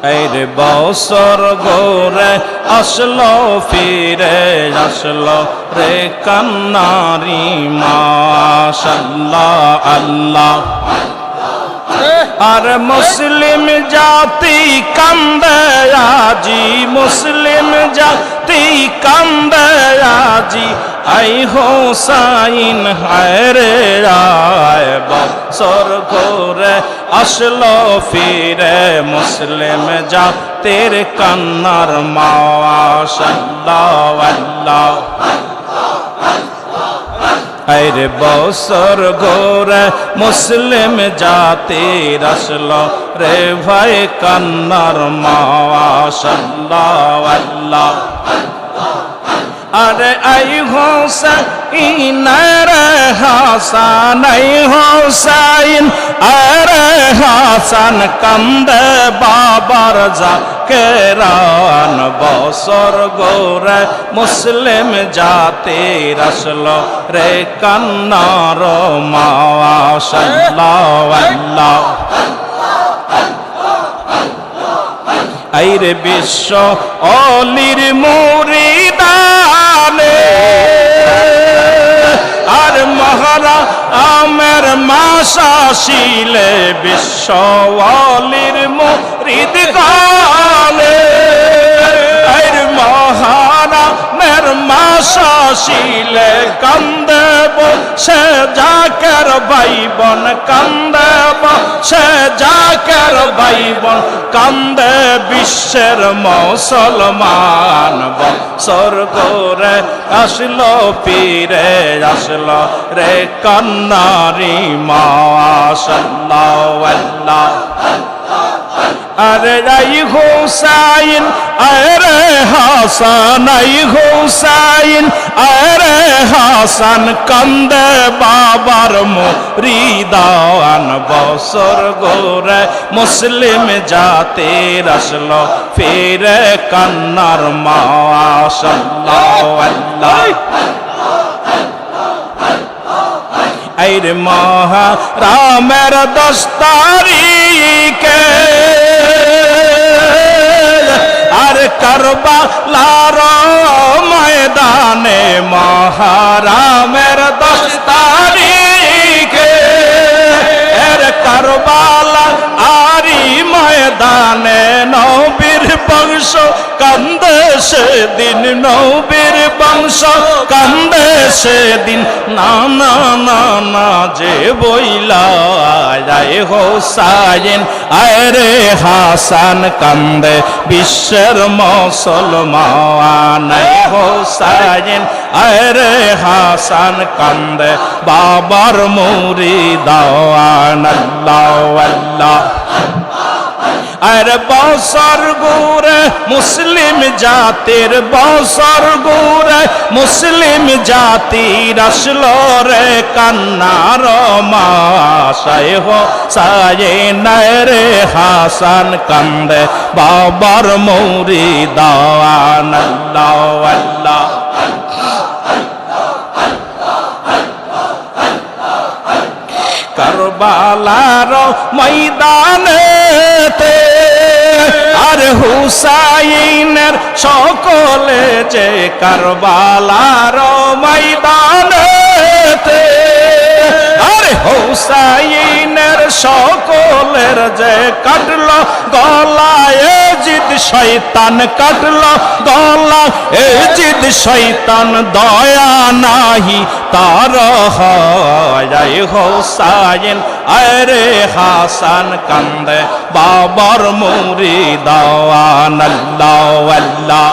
এর বছর ঘুরে আসলো ফিরে আসলো রে কান্নারি মাশাআল্লাহ আল্লাহ। আর মুসলিম জাতি কান্দে আজি, মুসলিম জাতি কান্দে আজি, আই হোসাইন হায় রে আয়। বছর ঘুরে আসলো ফিরে মুসলিম জাতির কান্নার মাশাআল্লাহ আল্লাহ। আরে বছর ঘুরে মুসলিম জাতির আসলো রে ভাই কান্নার মাশাআল্লাহ আল্লাহ। আরে আই হোসাইন রে হাসান, আই হোসাইন আরে হাসান, কান্দে বাবার জাকেরান। বছর ঘুরে মুসলিম জাতির আসলো রে কান্নার মাশাআল্লাহ আল্লাহ। আইরে বিশ্ব অলির মুরিদানে আর মহারা আমের মাসা শিলে, বিশ্ব অলির মুরিদ গানে আইর মহারা মের মাসা শিলে, কান্দে সে জাকের ভাই বোন, কান্দে সে জাকের ভাই বোন, কান্দে বিশ্বের মুসলমান। বছর ঘুরে আসলো ফিরে আসলো রে কান্নারি মাশাআল্লাহ আল্লাহ। আরে আই হোসাইন আরে হাসান, আই হোসাইন আরে হাসান, কান্দে বাবার মুরিদান। বছর ঘুরে মুসলিম জাতির আসলো ফিরে কান্নার মাশাআল্লাহ আল্লাহ। আইর মহারামের 10 তারিখে আর কারবালার ময়দানে, মহারামের 10 তারিখে এর কারবালা আরি ময়দানে, নবীর বংশ কান্দে সেদিন, নবীর বংশ কান্দে সেদিন, না না না না যে বইলা আয় হোসাইন আরে হাসান, কান্দে বিশ্বের মুসলমান। হোসাইন আরে হাসান, কান্দে বাবার মুরিদান। আল্লাহ আল্লাহ। আর বছর ঘুরে মুসলিম জাতির, বছর ঘুরে মুসলিম জাতির আসলো রে কান্নার মাশায় হোসাইন রে হাসান, কান্দে বাবার মুরিদান। আল্লাহ আল্লাহ। কারবালার ময়দানেতে আর হুসাইনের সকলে যে কারবালার ময়দানেতে, আর হুসাইনের সকলের যে কাটলো গলায় জিদ শয়তান, কাটলো গলা জিদ শয়তান, দয়া নাহি তার হয়। হোসাইন আরে হাসান, কান্দে বাবার মুরিদান। আল্লাহ আল্লাহ।